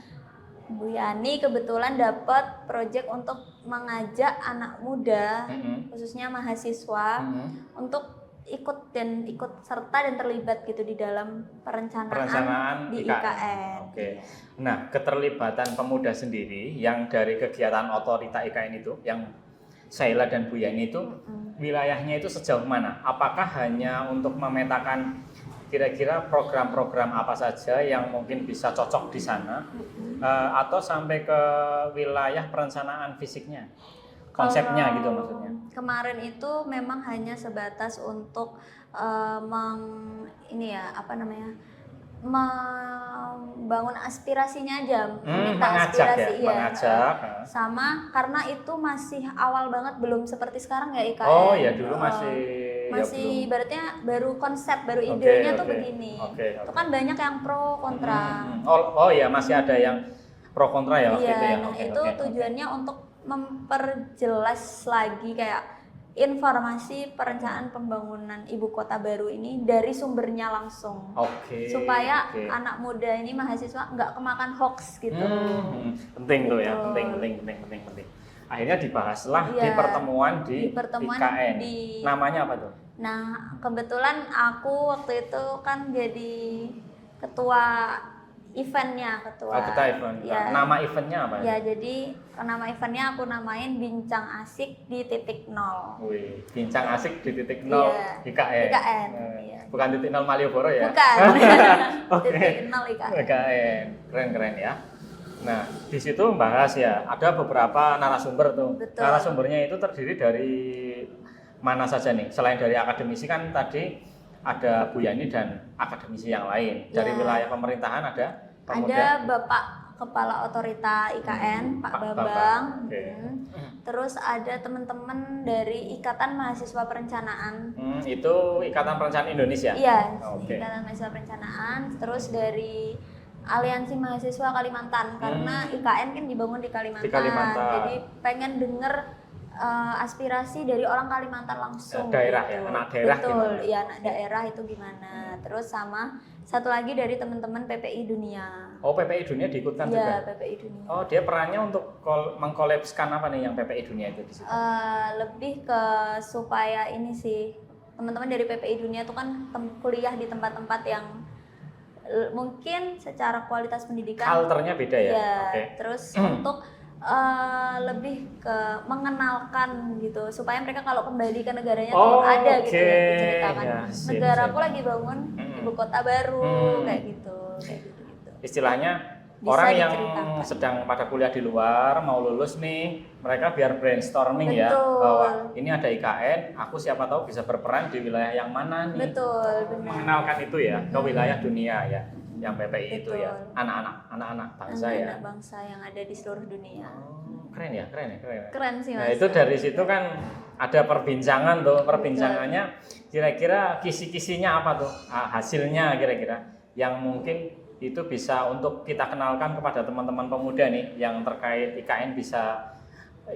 Speaker 2: Bu Yani kebetulan dapat proyek untuk mengajak anak muda, khususnya mahasiswa, untuk ikut serta dan terlibat gitu di dalam perencanaan di IKN.
Speaker 1: Oke. Nah, keterlibatan pemuda sendiri yang dari kegiatan otorita IKN itu, yang Saila dan Bu Yani itu, wilayahnya itu sejauh mana? Apakah hanya untuk memetakan kira-kira program-program apa saja yang mungkin bisa cocok di sana, atau sampai ke wilayah perencanaan fisiknya, konsepnya gitu maksudnya?
Speaker 2: Kemarin itu memang hanya sebatas untuk membangun aspirasinya aja, minta aspirasi
Speaker 1: mengajak.
Speaker 2: Sama karena itu masih awal banget, belum seperti sekarang ya IKN.
Speaker 1: Oh ya, dulu masih
Speaker 2: ibaratnya baru konsep, baru idenya tuh begini. Itu kan banyak yang pro kontra.
Speaker 1: Oh ya, masih ada yang pro kontra ya waktu itu ya.
Speaker 2: Nah, itu tujuannya untuk memperjelas lagi kayak informasi perencanaan pembangunan ibu kota baru ini dari sumbernya langsung. Supaya anak muda ini, mahasiswa nggak kemakan hoax gitu.
Speaker 1: Penting tuh ya, penting. Akhirnya dibahaslah di pertemuan di IKN. Namanya apa tuh?
Speaker 2: Nah, kebetulan aku waktu itu kan jadi ketua eventnya, ketua
Speaker 1: event. Ya. Nama eventnya apa?
Speaker 2: Ya, jadi nama eventnya aku namain Bincang Asik di Titik Nol.
Speaker 1: Wih, Bincang Asik di Titik Nol IKN.
Speaker 2: Iya.
Speaker 1: Bukan Titik Nol Malioboro ya?
Speaker 2: Bukan. Titik Nol
Speaker 1: IKN. Keren ya. Nah, di situ membahas ya, ada beberapa narasumber tuh.
Speaker 2: Betul.
Speaker 1: Narasumbernya itu terdiri dari mana saja nih? Selain dari akademisi kan tadi ada Bu Yani dan akademisi yang lain. Dari wilayah pemerintahan ada pemuda.
Speaker 2: Ada Bapak Kepala Otorita IKN, Pak Bambang. Terus ada teman-teman dari Ikatan Mahasiswa Perencanaan.
Speaker 1: Itu Ikatan Perencanaan Indonesia?
Speaker 2: Iya, Ikatan Mahasiswa Perencanaan. Terus dari Aliansi Mahasiswa Kalimantan, karena IKN kan dibangun di Kalimantan. Jadi pengen denger aspirasi dari orang Kalimantan langsung.
Speaker 1: Daerah
Speaker 2: gitu.
Speaker 1: ya, anak daerah.
Speaker 2: Betul, ya anak daerah itu gimana. Terus sama satu lagi dari teman-teman PPI Dunia.
Speaker 1: Oh, PPI Dunia diikutkan juga?
Speaker 2: Iya, PPI Dunia.
Speaker 1: Oh, dia perannya untuk mengkolapskan apa nih yang PPI Dunia itu di situ?
Speaker 2: Lebih ke supaya ini sih, teman-teman dari PPI Dunia itu kan kuliah di tempat-tempat yang mungkin secara kualitas pendidikan
Speaker 1: culture-nya beda ya?
Speaker 2: Ya, terus untuk lebih ke mengenalkan gitu supaya mereka kalau kembali ke negaranya tuh ada gitu ya, diceritakan
Speaker 1: ya,
Speaker 2: negaraku lagi bangun ibu kota baru kayak gitu.
Speaker 1: Istilahnya
Speaker 2: bisa
Speaker 1: orang yang sedang pada kuliah di luar mau lulus nih, mereka biar brainstorming ya bahwa ini ada IKN, aku siapa tahu bisa berperan di wilayah yang mana nih.
Speaker 2: Betul,
Speaker 1: mengenalkan itu ya ke wilayah dunia ya. Yang PPI itu ya, anak-anak bangsa ya.
Speaker 2: Anak bangsa yang ada di seluruh dunia.
Speaker 1: Keren ya.
Speaker 2: Keren sih Mas.
Speaker 1: Nah itu dari situ kan ada perbincangan tuh, perbincangannya kira-kira kisi-kisinya apa tuh, hasilnya kira-kira yang mungkin itu bisa untuk kita kenalkan kepada teman-teman pemuda nih yang terkait IKN bisa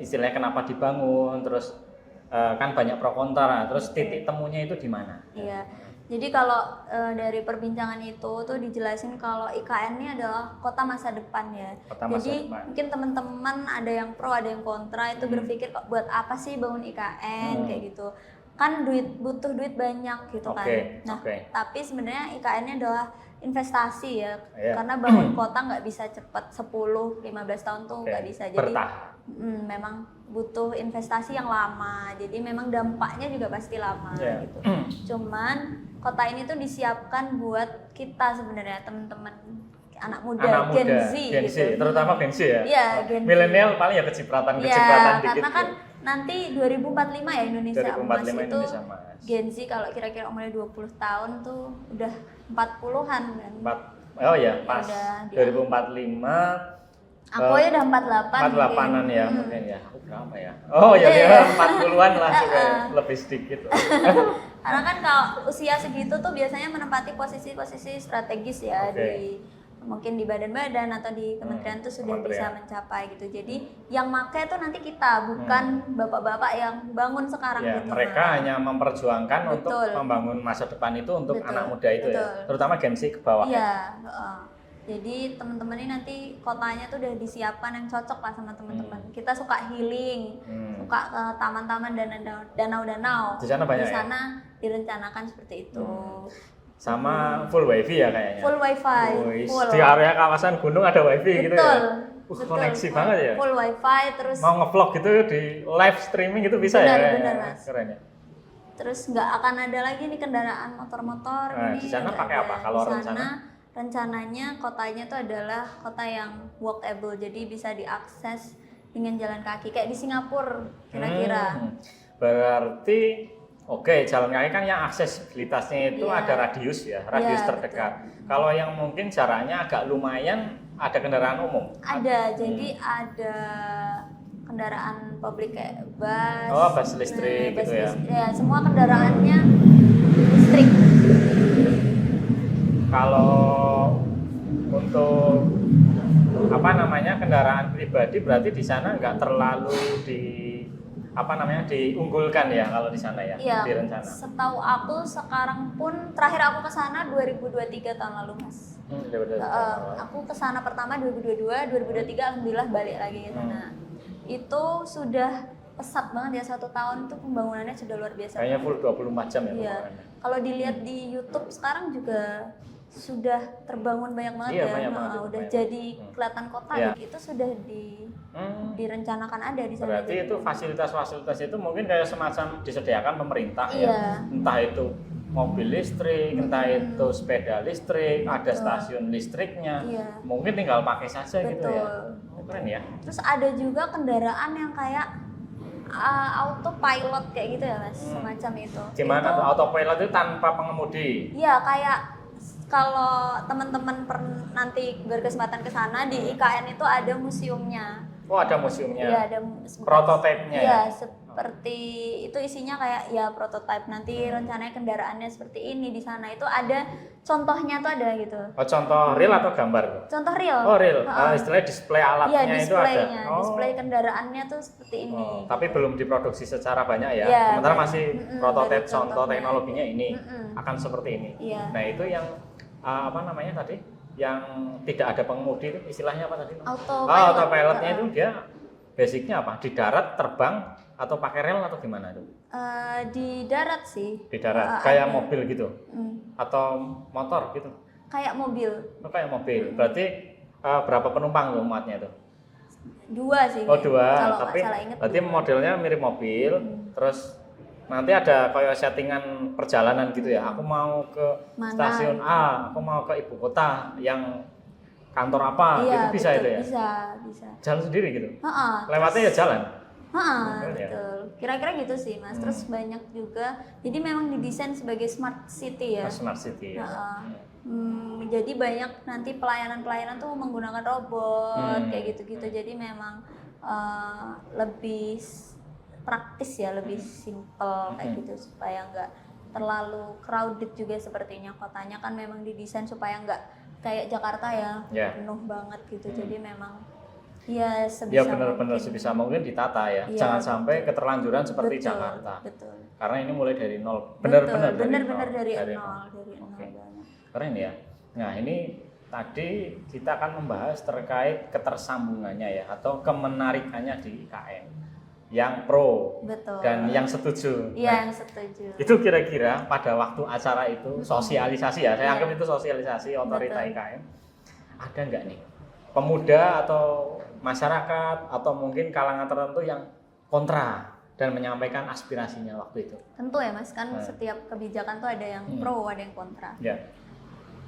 Speaker 1: istilahnya kenapa dibangun, terus kan banyak pro kontra, terus titik temunya itu di mana?
Speaker 2: Iya. Jadi kalau dari perbincangan itu tuh dijelasin kalau IKN ini adalah kota masa depan ya. Jadi mungkin teman-teman ada yang pro, ada yang kontra itu berpikir kok buat apa sih bangun IKN kayak gitu. Kan butuh duit banyak gitu kan. Nah, tapi sebenarnya IKN ini adalah investasi ya. Karena bangun kota nggak bisa cepat 10-15 tahun tuh nggak bisa. Jadi memang butuh investasi yang lama. Jadi memang dampaknya juga pasti lama gitu. Cuman kota ini tuh disiapkan buat kita sebenarnya teman-teman anak muda Gen Z gitu.
Speaker 1: Terutama Gen Z ya.
Speaker 2: Iya,
Speaker 1: milenial paling ya kecipratan dikit.
Speaker 2: Karena kan nanti 2045 ya Indonesia emas itu. Gen Z kalau kira-kira umurnya 20 tahun tuh udah 40-an kan.
Speaker 1: Oh ya, pas 2045.
Speaker 2: Aku aja udah
Speaker 1: 48-an ya mungkin ya. Aku berapa ya? Oh ya dia 40-an lah juga lebih sedikit.
Speaker 2: Karena kan kalau usia segitu tuh biasanya menempati posisi-posisi strategis ya di mungkin di badan-badan atau di kementerian tuh sudah bisa mencapai gitu. Jadi yang makai tuh nanti kita, bukan bapak-bapak yang bangun sekarang gitu.
Speaker 1: Mereka hanya memperjuangkan untuk membangun masa depan itu untuk anak muda itu ya. Terutama Gen Z ke bawah.
Speaker 2: Iya, jadi teman-teman ini nanti kotanya tuh udah disiapkan yang cocok lah sama teman-teman. Kita suka healing, suka ke taman-taman dan danau-danau.
Speaker 1: Di sana banyak.
Speaker 2: Di sana direncanakan seperti itu.
Speaker 1: Sama full wifi ya kayaknya.
Speaker 2: Full wifi.
Speaker 1: Full. Di area kawasan gunung ada wifi gitu ya. Betul. Koneksi banget ya.
Speaker 2: Full wifi terus.
Speaker 1: Mau ngevlog gitu di live streaming itu bisa ya.
Speaker 2: Benar Mas.
Speaker 1: Keren ya.
Speaker 2: Terus nggak akan ada lagi nih kendaraan motor-motor.
Speaker 1: Di sana pakai apa kalau rencana?
Speaker 2: Rencananya kotanya itu adalah kota yang walkable, jadi bisa diakses dengan jalan kaki kayak di Singapura kira-kira.
Speaker 1: Berarti jalan kaki kan yang aksesibilitasnya itu ada radius ya, radius terdekat. Betul. Kalau yang mungkin jaraknya agak lumayan, ada kendaraan umum?
Speaker 2: Ada, jadi ada kendaraan publik kayak bus.
Speaker 1: Bus listrik gitu ya.
Speaker 2: Ya, semua kendaraannya listrik.
Speaker 1: Kalau untuk kendaraan pribadi berarti di sana nggak terlalu diunggulkan ya kalau di sana ya, di rencana.
Speaker 2: Setahu aku sekarang pun terakhir aku ke sana 2023 tahun lalu Mas. Aku ke sana pertama 2022, 2023 alhamdulillah balik lagi ke sana. Itu sudah pesat banget ya, 1 tahun itu pembangunannya sudah luar biasa.
Speaker 1: Kayaknya full 24 jam ya.
Speaker 2: Iya. Kalau dilihat di YouTube sekarang juga sudah terbangun banyak banget udah jadi kelihatan kota gitu. Itu sudah direncanakan ada di sana.
Speaker 1: Berarti itu fasilitas-fasilitas itu mungkin kayak semacam disediakan pemerintah ya. Entah itu mobil listrik, entah itu sepeda listrik, ada stasiun listriknya. Mungkin tinggal pakai saja gitu ya. Keren ya.
Speaker 2: Terus ada juga kendaraan yang kayak autopilot kayak gitu ya Mas, semacam itu.
Speaker 1: Gimana tuh autopilot itu tanpa pengemudi?
Speaker 2: Iya, kayak kalau teman-teman nanti berkesempatan ke sana di IKN itu ada museumnya.
Speaker 1: Oh, ada museumnya.
Speaker 2: Iya, ada
Speaker 1: prototipenya.
Speaker 2: Iya, seperti itu isinya kayak ya prototipe. Nanti rencananya kendaraannya seperti ini di sana. Itu ada contohnya tuh ada gitu.
Speaker 1: Oh, contoh real atau gambar?
Speaker 2: Contoh real.
Speaker 1: Oh, real. Istilahnya display alatnya
Speaker 2: iya,
Speaker 1: itu ada.
Speaker 2: Oh, display kendaraannya tuh seperti ini.
Speaker 1: Oh, tapi belum diproduksi secara banyak ya.
Speaker 2: Iya,
Speaker 1: Sementara masih prototip contoh
Speaker 2: contohnya.
Speaker 1: teknologinya ini akan seperti ini.
Speaker 2: Iya.
Speaker 1: Nah, itu yang apa namanya tadi? Yang tidak ada pengemudi itu istilahnya apa tadi? Autopilotnya itu dia basicnya apa? Di darat terbang atau pakai rel atau gimana itu?
Speaker 2: Di darat sih.
Speaker 1: Di darat, kayak mobil gitu? Atau motor gitu?
Speaker 2: Kayak mobil.
Speaker 1: Oh, kayak mobil. Berarti berapa penumpang tuh muatnya tuh?
Speaker 2: 2 sih.
Speaker 1: Oh, 2.
Speaker 2: Kalau
Speaker 1: Tapi
Speaker 2: salah inget
Speaker 1: berarti
Speaker 2: 2.
Speaker 1: modelnya mirip mobil. Terus nanti ada kayak settingan perjalanan gitu ya. Aku mau ke stasiun A, aku mau ke ibu kota yang kantor apa,
Speaker 2: iya,
Speaker 1: itu bisa
Speaker 2: betul,
Speaker 1: itu ya?
Speaker 2: Bisa.
Speaker 1: Jalan sendiri gitu? Lewatnya
Speaker 2: Terus,
Speaker 1: ya jalan?
Speaker 2: Betul. Kira-kira gitu sih Mas. Terus banyak juga, jadi memang didesain sebagai smart city ya.
Speaker 1: Smart city ya.
Speaker 2: Jadi banyak nanti pelayanan-pelayanan tuh menggunakan robot kayak gitu-gitu. Jadi memang lebih praktis ya, lebih simple kayak gitu supaya nggak terlalu crowded juga sepertinya. Kotanya kan memang didesain supaya nggak kayak Jakarta ya penuh banget gitu. Jadi memang ya sebisa
Speaker 1: benar-benar sebisa mungkin ditata ya. Jangan sampai keterlanjuran seperti Jakarta.
Speaker 2: Betul.
Speaker 1: Karena ini mulai dari nol. Benar-benar
Speaker 2: dari nol.
Speaker 1: Keren ya. Nah, ini tadi kita akan membahas terkait ketersambungannya ya atau kemenarikannya di IKN. Yang pro dan yang setuju.
Speaker 2: Iya, yang setuju.
Speaker 1: Itu kira-kira pada waktu acara itu sosialisasi ya, saya anggap itu sosialisasi otorita IKN. Ada nggak nih pemuda atau masyarakat atau mungkin kalangan tertentu yang kontra dan menyampaikan aspirasinya waktu itu?
Speaker 2: Tentu ya Mas, kan setiap kebijakan tuh ada yang pro, ada yang kontra.
Speaker 1: Ya.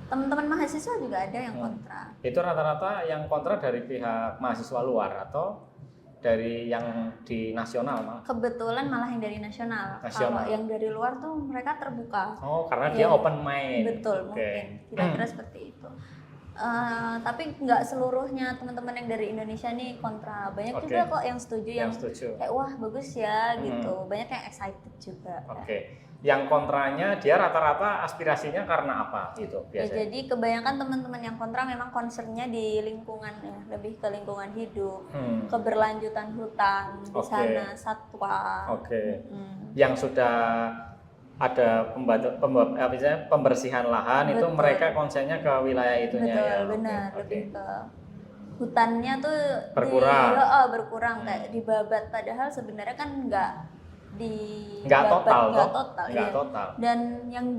Speaker 2: Teman-teman mahasiswa juga ada yang kontra.
Speaker 1: Itu rata-rata yang kontra dari pihak mahasiswa luar atau dari yang di nasional malah?
Speaker 2: Kebetulan malah yang dari nasional. Kalau yang dari luar tuh mereka terbuka.
Speaker 1: Oh, karena dia open mind.
Speaker 2: Betul, mungkin. Kira-kira seperti itu. Tapi nggak seluruhnya teman-teman yang dari Indonesia nih kontra. Banyak juga kok yang setuju, yang kayak wah bagus ya gitu. Banyak yang excited juga.
Speaker 1: Yang kontranya dia rata-rata aspirasinya karena apa gitu biasanya?
Speaker 2: Ya, jadi kebanyakan teman-teman yang kontra memang concernnya di lingkungan ya, lebih ke lingkungan hidup, keberlanjutan hutan di sana, satwa. Yang sudah ada pembersihan lahan. Betul. Itu mereka konsennya ke wilayah itunya. Betul, ya. Benar, lebih ke hutannya tuh berkurang kayak dibabat, padahal sebenarnya kan nggak
Speaker 1: total.
Speaker 2: Dan yang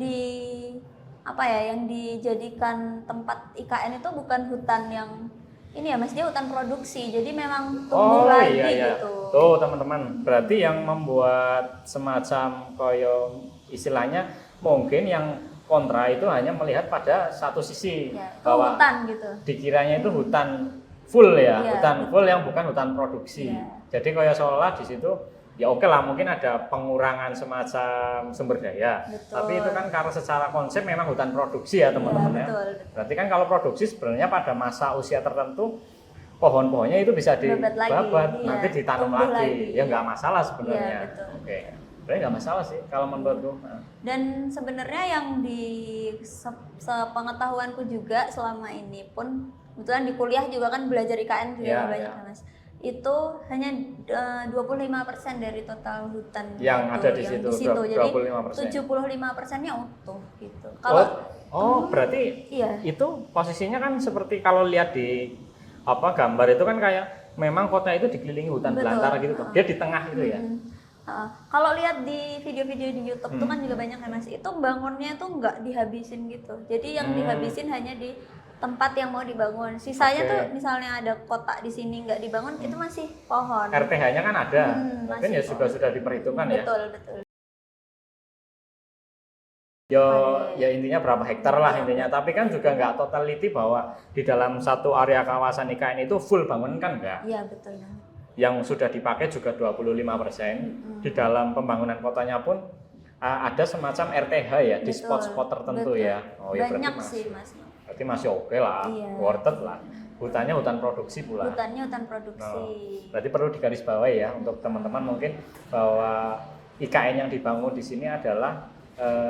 Speaker 2: yang dijadikan tempat IKN itu bukan hutan yang ini ya Mas, dia hutan produksi, jadi memang tumbuh lagi gitu.
Speaker 1: Tuh teman-teman, berarti yang membuat semacam istilahnya mungkin yang kontra itu hanya melihat pada satu sisi bahwa
Speaker 2: hutan gitu.
Speaker 1: Dikiranya itu hutan full ya, hutan full yang bukan hutan produksi. Jadi seolah di situ ya oke lah, mungkin ada pengurangan semacam sumber daya. Betul. Tapi itu kan karena secara konsep memang hutan produksi ya teman-teman ya. Betul. Berarti kan kalau produksi sebenarnya pada masa usia tertentu pohon-pohonnya itu bisa dibabat, nanti ditanam lagi. Ya nggak masalah sebenarnya. Sebenarnya nggak masalah sih kalau menurutku.
Speaker 2: Dan sebenarnya yang di sepengetahuanku juga selama ini pun, kebetulan di kuliah juga kan belajar IKN juga banyak Mas. Itu hanya 25% dari total hutan
Speaker 1: yang ada di situ.
Speaker 2: Jadi 75%-nya utuh gitu. Kalau
Speaker 1: berarti itu posisinya kan seperti kalau lihat di gambar itu kan kayak memang kota itu dikelilingi hutan belantara gitu tuh. Dia di tengah gitu ya.
Speaker 2: Kalau lihat di video-video di YouTube tuh kan juga banyak ya Mas. Itu bangunnya tuh nggak dihabisin gitu. Jadi yang dihabisin hanya di tempat yang mau dibangun. Sisanya tuh misalnya ada kotak di sini nggak dibangun, itu masih pohon.
Speaker 1: RTH-nya kan ada. Mungkin ya sudah diperhitungkan ya.
Speaker 2: Betul.
Speaker 1: Ya intinya berapa hektar lah intinya. Tapi kan juga nggak totality bahwa di dalam satu area kawasan IKN itu full bangunan kan enggak.
Speaker 2: Iya, betul.
Speaker 1: yang sudah dipakai juga 25%. Di dalam pembangunan kotanya pun ada semacam RTH ya di
Speaker 2: Betul,
Speaker 1: spot-spot tertentu
Speaker 2: betul.
Speaker 1: ya. Oh ya
Speaker 2: Banyak
Speaker 1: berarti
Speaker 2: sih Mas.
Speaker 1: berarti masih oke lah,
Speaker 2: Iya.
Speaker 1: worth it lah. Hutannya hutan produksi pula.
Speaker 2: Hutannya hutan produksi.
Speaker 1: Berarti perlu digarisbawahi ya untuk teman-teman mungkin bahwa IKN yang dibangun di sini adalah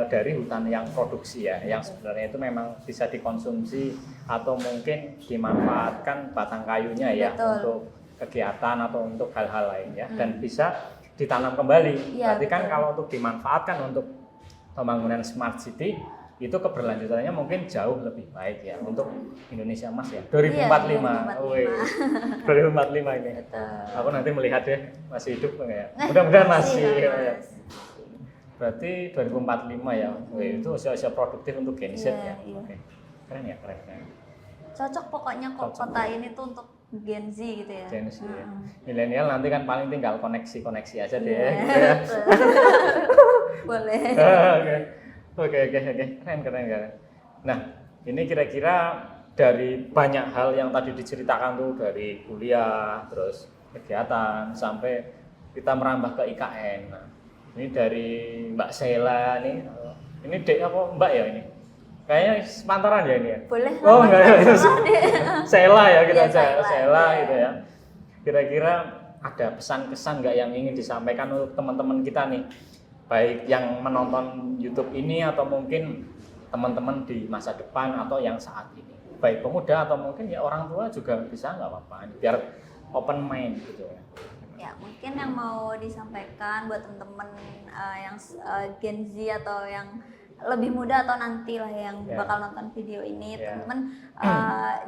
Speaker 1: dari hutan yang produksi ya, yang sebenarnya itu memang bisa dikonsumsi atau mungkin dimanfaatkan batang kayunya ya.
Speaker 2: Betul.
Speaker 1: Untuk kegiatan atau untuk hal-hal lain ya, dan bisa ditanam kembali.
Speaker 2: Ya,
Speaker 1: berarti kan
Speaker 2: betul.
Speaker 1: kalau untuk dimanfaatkan untuk pembangunan smart city itu keberlanjutannya mungkin jauh lebih baik ya untuk Indonesia Mas ya. 2045.
Speaker 2: Iya,
Speaker 1: Wih, 2045 ini.
Speaker 2: Betul.
Speaker 1: Aku nanti melihat deh masih hidup nggak ya. Mudah-mudahan masih.
Speaker 2: Iya,
Speaker 1: Ya.
Speaker 2: Mas.
Speaker 1: Berarti 2045 ya. Wih, itu usia-usia produktif untuk Gen Z
Speaker 2: Iya,
Speaker 1: ya.
Speaker 2: iya.
Speaker 1: Oke. Keren ya, keren.
Speaker 2: Cocok pokoknya
Speaker 1: Cocok.
Speaker 2: kota ini tuh untuk Gen Z gitu ya.
Speaker 1: Gen Z ya. Milenial nanti kan paling tinggal koneksi aja deh.
Speaker 2: Iya,
Speaker 1: Gitu ya.
Speaker 2: betul. Boleh.
Speaker 1: Oke. Keren. Nah, ini kira-kira dari banyak hal yang tadi diceritakan tuh, dari kuliah, terus kegiatan, sampai kita merambah ke IKN. Nah, ini dari Mbak Sheila nih. Ini Dek apa Mbak ya ini? Kayaknya sepantaran ya ini ya?
Speaker 2: Boleh.
Speaker 1: Oh enggak ya.
Speaker 2: terserah deh.
Speaker 1: Sheila ya kita
Speaker 2: Iya,
Speaker 1: aja, Sheila
Speaker 2: iya.
Speaker 1: gitu ya. Kira-kira ada pesan-kesan nggak yang ingin disampaikan untuk teman-teman kita nih, baik yang menonton YouTube ini atau mungkin teman-teman di masa depan atau yang saat ini, baik pemuda atau mungkin ya orang tua juga bisa, nggak apa-apa, biar open mind gitu ya.
Speaker 2: Ya, mungkin yang mau disampaikan buat temen-temen yang Gen Z atau yang lebih muda atau nanti lah yang
Speaker 1: Ya.
Speaker 2: bakal nonton video ini,
Speaker 1: Ya.
Speaker 2: temen-temen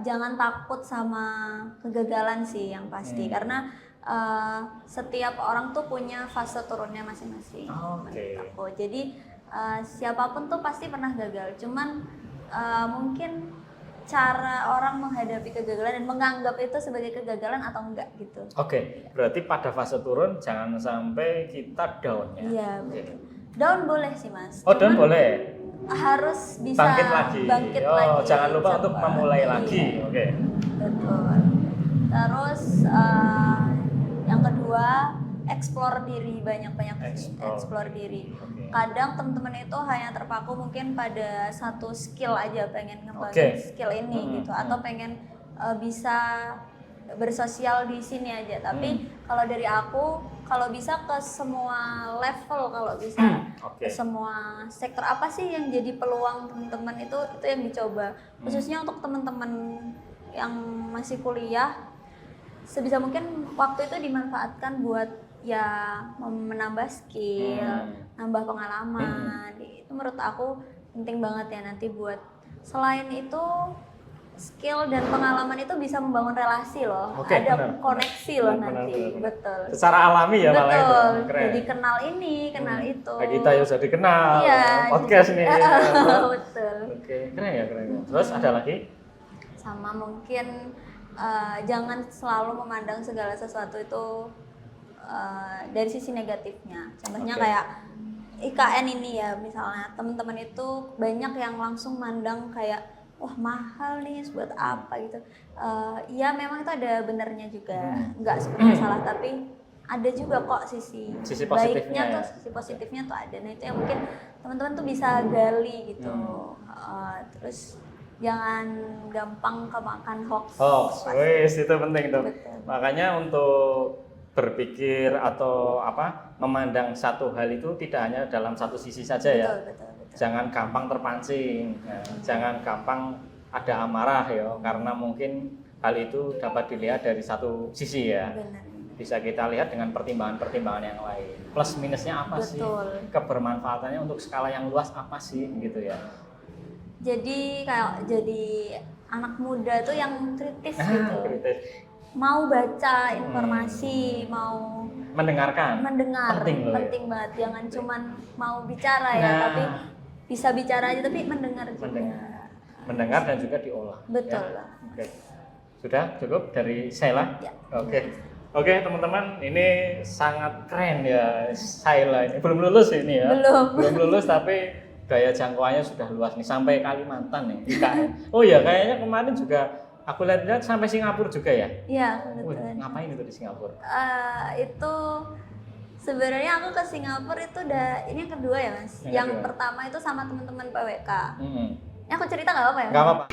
Speaker 2: jangan takut sama kegagalan sih yang pasti, karena setiap orang tuh punya fase turunnya masing-masing.
Speaker 1: Oke.
Speaker 2: menurut aku. Jadi siapapun tuh pasti pernah gagal, cuman mungkin cara orang menghadapi kegagalan dan menganggap itu sebagai kegagalan atau enggak gitu.
Speaker 1: Oke, berarti pada fase turun jangan sampai kita down ya.
Speaker 2: Iya,
Speaker 1: Oke.
Speaker 2: betul. Down boleh sih Mas.
Speaker 1: Oh, down
Speaker 2: Cuman
Speaker 1: boleh.
Speaker 2: harus bisa
Speaker 1: Bangkit lagi.
Speaker 2: bangkit
Speaker 1: Oh,
Speaker 2: lagi,
Speaker 1: jangan lupa untuk
Speaker 2: coba.
Speaker 1: memulai
Speaker 2: Iya,
Speaker 1: lagi. Oke.
Speaker 2: Betul. Terus yang kedua, explore diri, banyak-banyak sih, explore diri.
Speaker 1: Oke.
Speaker 2: Kadang teman-teman itu hanya terpaku mungkin pada satu skill aja, pengen ngembangin skill ini gitu, atau pengen bisa bersosial di sini aja. Tapi kalau dari aku, kalau bisa ke semua level, kalau bisa ke semua sektor, apa sih yang jadi peluang teman-teman itu yang dicoba. Khususnya untuk teman-teman yang masih kuliah, sebisa mungkin waktu itu dimanfaatkan buat ya menambah skill, nambah pengalaman. Itu menurut aku penting banget ya nanti buat selain itu skill dan pengalaman itu bisa membangun relasi loh.
Speaker 1: Oke,
Speaker 2: ada
Speaker 1: benar,
Speaker 2: koneksi loh
Speaker 1: benar,
Speaker 2: nanti.
Speaker 1: benar.
Speaker 2: Betul.
Speaker 1: Secara alami ya malah itu.
Speaker 2: Betul.
Speaker 1: Keren.
Speaker 2: Jadi kenal ini, kenal itu.
Speaker 1: Nah, kita ya sudah dikenal.
Speaker 2: Iya,
Speaker 1: Podcast
Speaker 2: jadi-
Speaker 1: nih.
Speaker 2: Betul.
Speaker 1: Oke, keren ya. Terus ada lagi?
Speaker 2: Sama mungkin jangan selalu memandang segala sesuatu itu dari sisi negatifnya. Contohnya kayak IKN ini ya, misalnya teman-teman itu banyak yang langsung mandang kayak wah mahal nih buat apa gitu. Ya memang itu ada benernya juga, nggak sepenuhnya salah, tapi ada juga kok sisi
Speaker 1: positifnya
Speaker 2: baiknya
Speaker 1: ya.
Speaker 2: tuh, sisi positifnya tuh ada. Nah itu yang mungkin teman-teman tuh bisa gali gitu. Terus jangan gampang kemakan hoax.
Speaker 1: Wis itu penting tuh.
Speaker 2: Betul.
Speaker 1: Makanya untuk berpikir atau memandang satu hal itu tidak hanya dalam satu sisi saja ya.
Speaker 2: Betul.
Speaker 1: Jangan gampang terpancing, jangan gampang ada amarah ya, karena mungkin hal itu dapat dilihat dari satu sisi ya.
Speaker 2: Benar.
Speaker 1: Bisa kita lihat dengan pertimbangan-pertimbangan yang lain. Plus minusnya apa sih? Kebermanfaatannya untuk skala yang luas apa sih gitu ya.
Speaker 2: Jadi kayak jadi anak muda tuh yang kritis gitu.
Speaker 1: Kritis.
Speaker 2: Mau baca informasi, mau mendengar.
Speaker 1: Penting loh.
Speaker 2: Penting banget. Jangan cuman mau bicara ya, tapi bisa bicara aja tapi mendengar juga.
Speaker 1: Mendengar dan juga diolah.
Speaker 2: Betul.
Speaker 1: Ya. Oke. Sudah cukup dari Sheila?
Speaker 2: Ya.
Speaker 1: Oke teman-teman, ini sangat keren ya Sheila ini. Belum lulus ini ya. Belum lulus tapi daya jangkauannya sudah luas nih sampai Kalimantan nih IKN. Oh ya, kayaknya kemarin juga aku lihat sampai Singapura juga ya.
Speaker 2: Iya,
Speaker 1: Wih,
Speaker 2: kebetulan.
Speaker 1: ngapain itu di Singapura?
Speaker 2: Itu sebenarnya aku ke Singapura itu udah ini yang kedua ya Mas.
Speaker 1: Yang
Speaker 2: Yang
Speaker 1: kedua.
Speaker 2: pertama itu sama teman-teman PWK.
Speaker 1: Hmm.
Speaker 2: Ini aku cerita nggak apa-apa ya?
Speaker 1: Nggak apa-apa.